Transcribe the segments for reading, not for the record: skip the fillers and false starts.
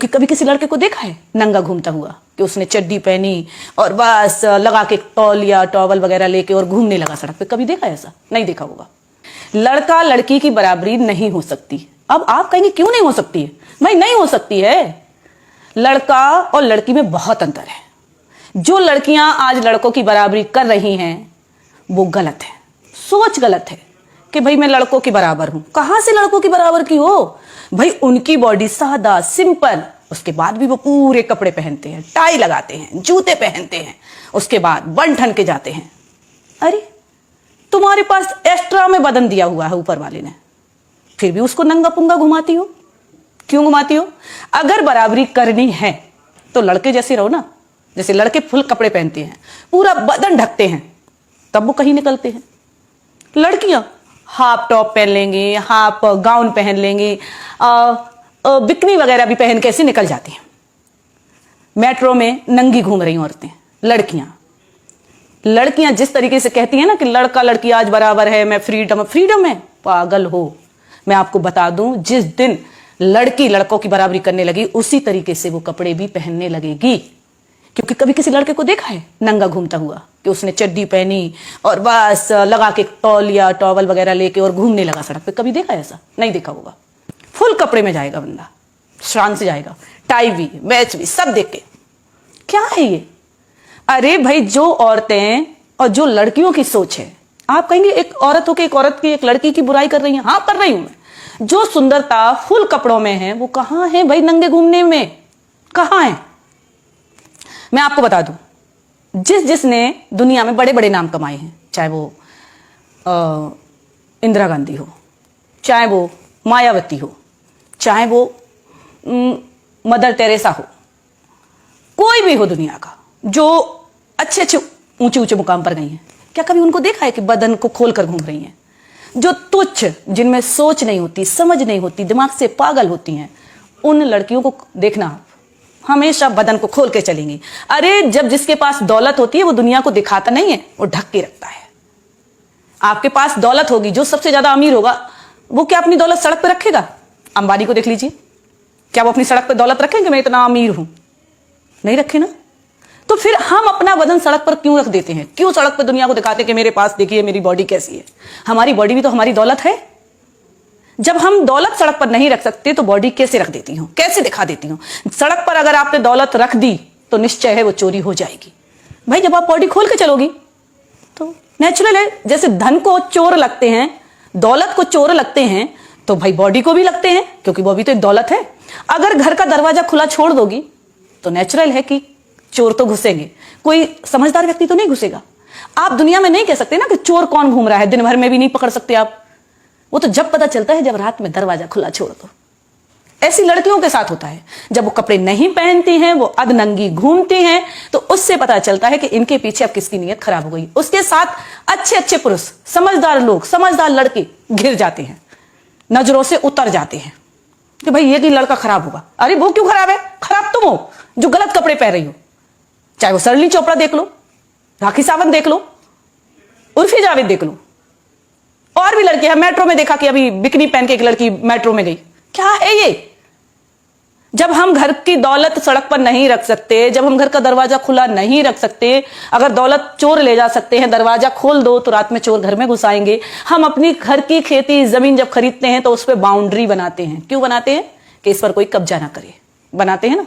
कि कभी किसी लड़के को देखा है नंगा घूमता हुआ कि उसने चड्डी पहनी और बस लगा के तौलिया टॉवल वगैरह लेके और घूमने लगा सड़क पे? कभी देखा है ऐसा? नहीं देखा होगा। लड़का लड़की की बराबरी नहीं हो सकती। अब आप कहेंगे क्यों नहीं हो सकती है? भाई नहीं हो सकती है। लड़का और लड़की में बहुत अंतर है। जो लड़कियां आज लड़कों की बराबरी कर रही हैं वो गलत है, सोच गलत है कि भाई मैं लड़कों के बराबर हूं। कहां से लड़कों की बराबर की हो? भाई उनकी बॉडी सादा सिंपल, उसके बाद भी वो पूरे कपड़े पहनते हैं, टाई लगाते हैं, जूते पहनते हैं, उसके बाद बन ठन के जाते हैं। अरे तुम्हारे पास एक्स्ट्रा में बदन दिया हुआ है ऊपर वाले ने, फिर भी उसको नंगा पुंगा घुमाती हो। क्यों घुमाती हो? अगर बराबरी करनी है तो लड़के जैसे रहो ना। जैसे लड़के फुल कपड़े पहनते हैं, पूरा बदन ढकते हैं, तब वो कहीं निकलते हैं। लड़कियां हाफ टॉप पहन लेंगी, हाफ गाउन पहन लेंगी, बिकनी वगैरह भी पहन के ऐसे निकल जाती हैं। मेट्रो में नंगी घूम रही औरतें, लड़कियां जिस तरीके से कहती हैं ना कि लड़का लड़की आज बराबर है, मैं फ्रीडम है, पागल हो। मैं आपको बता दूं, जिस दिन लड़की लड़कों की बराबरी करने लगी उसी तरीके से वो कपड़े भी पहनने लगेगी। क्योंकि कभी किसी लड़के को देखा है नंगा घूमता हुआ कि उसने चड्डी पहनी और बस लगा के तौलिया टॉवल वगैरह लेके और घूमने लगा सड़क पे? कभी देखा है ऐसा? नहीं देखा होगा। फुल कपड़े में जाएगा बंदा, शान से जाएगा, टाई भी, मैच भी, सब देख के। क्या है ये? अरे भाई, जो औरतें और जो लड़कियों की सोच है, आप कहेंगे एक औरत होकर एक औरत की, एक लड़की की बुराई कर रही है। हाँ, कर रही हूं मैं। जो सुंदरता फुल कपड़ों में है वो कहां है भाई नंगे घूमने में? कहां है? मैं आपको बता दूं, जिसने दुनिया में बड़े बड़े नाम कमाए हैं, चाहे वो इंदिरा गांधी हो, चाहे वो मायावती हो, चाहे वो मदर टेरेसा हो, कोई भी हो दुनिया का, जो अच्छे अच्छे ऊंचे ऊंचे मुकाम पर गई हैं, क्या कभी उनको देखा है कि बदन को खोलकर घूम रही हैं? जो तुच्छ, जिनमें सोच नहीं होती, समझ नहीं होती, दिमाग से पागल होती हैं, उन लड़कियों को देखना हमेशा बदन को खोल के चलेंगी। अरे जब जिसके पास दौलत होती है वो दुनिया को दिखाता नहीं है, वो ढक के रखता है। आपके पास दौलत होगी, जो सबसे ज्यादा अमीर होगा वो क्या अपनी दौलत सड़क पर रखेगा? अंबानी को देख लीजिए, क्या वो अपनी सड़क पर दौलत रखेंगे मैं इतना अमीर हूं? नहीं रखे ना। तो फिर हम अपना बदन सड़क पर क्यों रख देते हैं? क्यों सड़क पर दुनिया को दिखाते हैं कि मेरे पास देखिए मेरी बॉडी कैसी है? हमारी बॉडी भी तो हमारी दौलत है। जब हम दौलत सड़क पर नहीं रख सकते तो बॉडी कैसे रख देती हूं, कैसे दिखा देती हूं? सड़क पर अगर आपने दौलत रख दी तो निश्चय है वो चोरी हो जाएगी। भाई जब आप बॉडी खोल के चलोगी तो नेचुरल है। जैसे धन को चोर लगते हैं, दौलत को चोर लगते हैं, तो भाई बॉडी को भी लगते हैं, क्योंकि वो भी तो एक दौलत है। अगर घर का दरवाजा खुला छोड़ दोगी तो नेचुरल है कि चोर तो घुसेंगे, कोई समझदार व्यक्ति तो नहीं घुसेगा। आप दुनिया में नहीं कह सकते ना कि चोर कौन घूम रहा है, दिन भर में भी नहीं पकड़ सकते आप। वो तो जब पता चलता है जब रात में दरवाजा खुला छोड़ दो। ऐसी लड़कियों के साथ होता है, जब वो कपड़े नहीं पहनती हैं, वो अधनंगी घूमती हैं, तो उससे पता चलता है कि इनके पीछे अब किसकी नीयत खराब हो गई। उसके साथ अच्छे अच्छे पुरुष, समझदार लोग, समझदार लड़के घिर जाते हैं, नजरों से उतर जाते हैं कि भाई ये कि लड़का खराब होगा। अरे वो क्यों खराब है? खराब तुम हो जो गलत कपड़े पहन रही हो। चाहे वो सरली चोपड़ा देख लो, राखी सावंत देख लो, उर्फी जावेद देख लो, और भी लड़की है। मेट्रो में देखा कि अभी बिकनी पहन के एक लड़की मेट्रो में गई। क्या है ये? जब हम घर की दौलत सड़क पर नहीं रख सकते, जब हम घर का दरवाजा खुला नहीं रख सकते, अगर दौलत चोर ले जा सकते हैं, दरवाजा खोल दो तो रात में चोर घर में घुस आएंगे। हम अपनी घर की खेती जमीन जब खरीदते हैं तो उस पर बाउंड्री बनाते हैं। क्यों बनाते हैं? कि इस पर कोई कब्जा ना करे, बनाते हैं ना।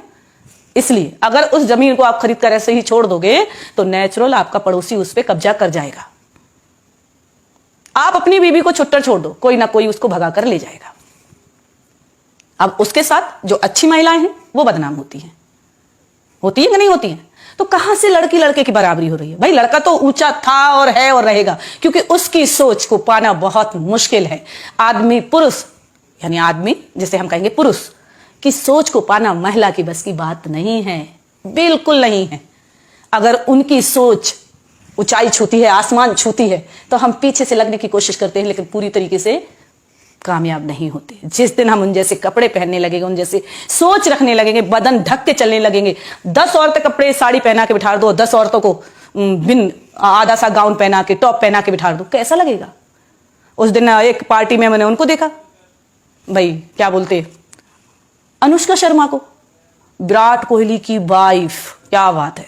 इसलिए अगर उस जमीन को आप खरीद कर ऐसे ही छोड़ दोगे तो नेचुरल आपका पड़ोसी उस पर कब्जा कर जाएगा। आप अपनी बीवी को छुट्टर छोड़ दो, कोई ना कोई उसको भगा कर ले जाएगा। अब उसके साथ जो अच्छी महिलाएं हैं वो बदनाम होती हैं कि नहीं होती हैं? तो कहां से लड़की लड़के की बराबरी हो रही है? भाई लड़का तो ऊंचा था और है और रहेगा, क्योंकि उसकी सोच को पाना बहुत मुश्किल है। आदमी पुरुष, यानी आदमी जिसे हम कहेंगे पुरुष की सोच को पाना महिला की बस की बात नहीं है, बिल्कुल नहीं है। अगर उनकी सोच ऊंचाई छूती है, आसमान छूती है, तो हम पीछे से लगने की कोशिश करते हैं, लेकिन पूरी तरीके से कामयाब नहीं होते। जिस दिन हम उन जैसे कपड़े पहनने लगेंगे, उन जैसे सोच रखने लगेंगे, बदन ढक के चलने लगेंगे, 10 औरतें कपड़े साड़ी पहना के बिठा दो, 10 औरतों को बिन आधा सा गाउन पहना के, टॉप पहना के बिठा दो, कैसा लगेगा? उस दिन एक पार्टी में मैंने उनको देखा, भाई क्या बोलते, अनुष्का शर्मा को, विराट कोहली की वाइफ, क्या बात है।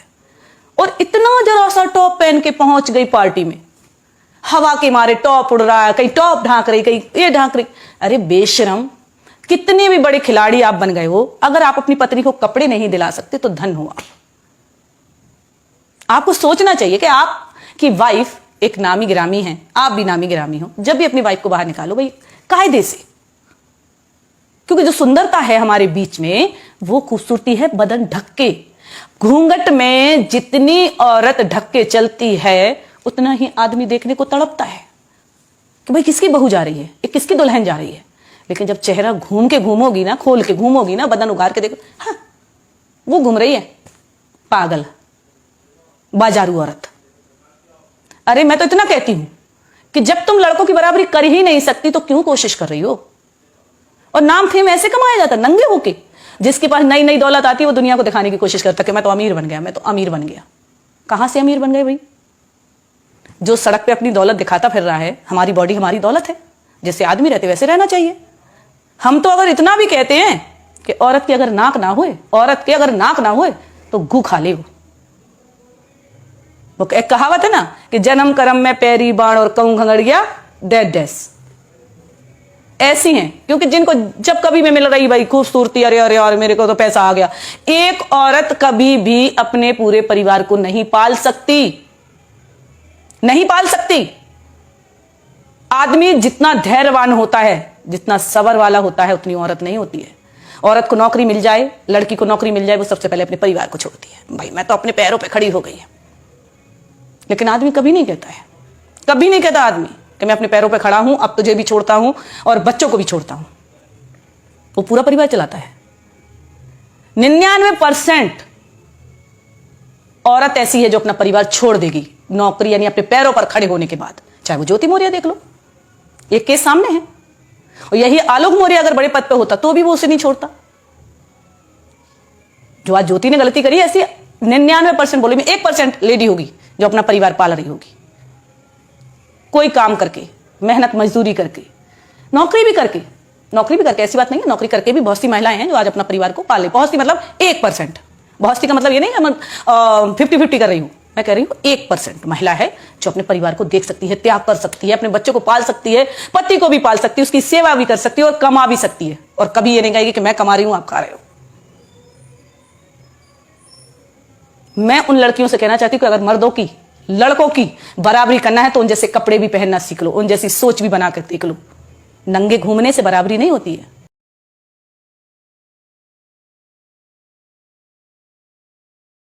और इतना जरा सा टॉप पहन के पहुंच गई पार्टी में, हवा के मारे टॉप उड़ रहा है, कहीं टॉप ढांक रही, कहीं ये ढांक रही। अरे बेशरम, कितने भी बड़े खिलाड़ी आप बन गए हो, अगर आप अपनी पत्नी को कपड़े नहीं दिला सकते तो धन हो आप। आपको सोचना चाहिए कि आपकी वाइफ एक नामी गिरामी है, आप भी नामी गिरामी हो। जब भी अपनी वाइफ को बाहर निकालो भाई कायदे से, क्योंकि जो सुंदरता है हमारे बीच में वो खूबसूरती है बदन ढक के। घूंघट में जितनी औरत ढक के चलती है उतना ही आदमी देखने को तड़पता है कि भाई किसकी बहू जा रही है, किसकी दुल्हन जा रही है। लेकिन जब चेहरा घूम के घूमोगी ना, खोल के घूमोगी ना, बदन उगार के देखो, हाँ वो घूम रही है पागल बाजारू औरत। अरे मैं तो इतना कहती हूं कि जब तुम लड़कों की बराबरी कर ही नहीं सकती तो क्यों कोशिश कर रही हो। और नाम फेम ऐसे कमाया जाता नंगे होके। जिसके पास नई नई दौलत आती है वो दुनिया को दिखाने की कोशिश करता कि मैं तो अमीर बन गया, मैं तो अमीर बन गया। कहां से अमीर बन गए भाई? जो सड़क पे अपनी दौलत दिखाता फिर रहा है, हमारी बॉडी हमारी दौलत है, जैसे आदमी रहते वैसे रहना चाहिए। हम तो अगर इतना भी कहते हैं कि औरत की अगर नाक ना होए, औरत के अगर नाक ना होए तो गू खा ले। वो एक कहावत है ना कि जन्म कर्म में पैरी बाण और कहूं घंगड़िया डेड डेस, ऐसी हैं। क्योंकि जिनको जब कभी मैं मिल रही भाई खूबसूरती, अरे अरे और मेरे को तो पैसा आ गया। एक औरत कभी भी अपने पूरे परिवार को नहीं पाल सकती, नहीं पाल सकती। आदमी जितना धैर्यवान होता है, जितना सबर वाला होता है, उतनी औरत नहीं होती है। औरत को नौकरी मिल जाए, लड़की को नौकरी मिल जाए, वो सबसे पहले अपने परिवार को छोड़ती है। भाई मैं तो अपने पैरों पे खड़ी हो गई है। लेकिन आदमी कभी नहीं कहता है, कभी नहीं कहता आदमी कि मैं अपने पैरों पे खड़ा हूं, अब तुझे भी छोड़ता हूं और बच्चों को भी छोड़ता हूं। वो पूरा परिवार चलाता है। 99% औरत ऐसी है जो अपना परिवार छोड़ देगी नौकरी यानी अपने पैरों पर खड़े होने के बाद। चाहे वो ज्योति मौर्य देख लो, एक केस सामने है। और यही आलोक मौर्य अगर बड़े पद पे होता तो भी वो उसे नहीं छोड़ता। जो आज ज्योति ने गलती करी, ऐसी 99% बोले में 1% लेडी होगी जो अपना परिवार पाल रही होगी, कोई काम करके, मेहनत मजदूरी करके, नौकरी भी करके। ऐसी बात नहीं है, नौकरी करके भी बहुत सी महिलाएं हैं जो आज अपना परिवार को पाले। बहुत सी मतलब 1%। बहुत सी का मतलब ये नहीं है 50-50 कर रही हूं, मैं कह रही हूं 1% महिला है जो अपने परिवार को देख सकती है, त्याग कर सकती है, अपने बच्चों को पाल सकती है, पति को भी पाल सकती है, उसकी सेवा भी कर सकती है और कमा भी सकती है। और कभी ये नहीं कहेगी कि मैं कमा रही हूं आप खा रहे हो। मैं उन लड़कियों से कहना चाहती हूं कि अगर मर्दों की, लड़कों की बराबरी करना है तो उन जैसे कपड़े भी पहनना सीख लो, उन जैसी सोच भी बना कर देख लो। नंगे घूमने से बराबरी नहीं होती है।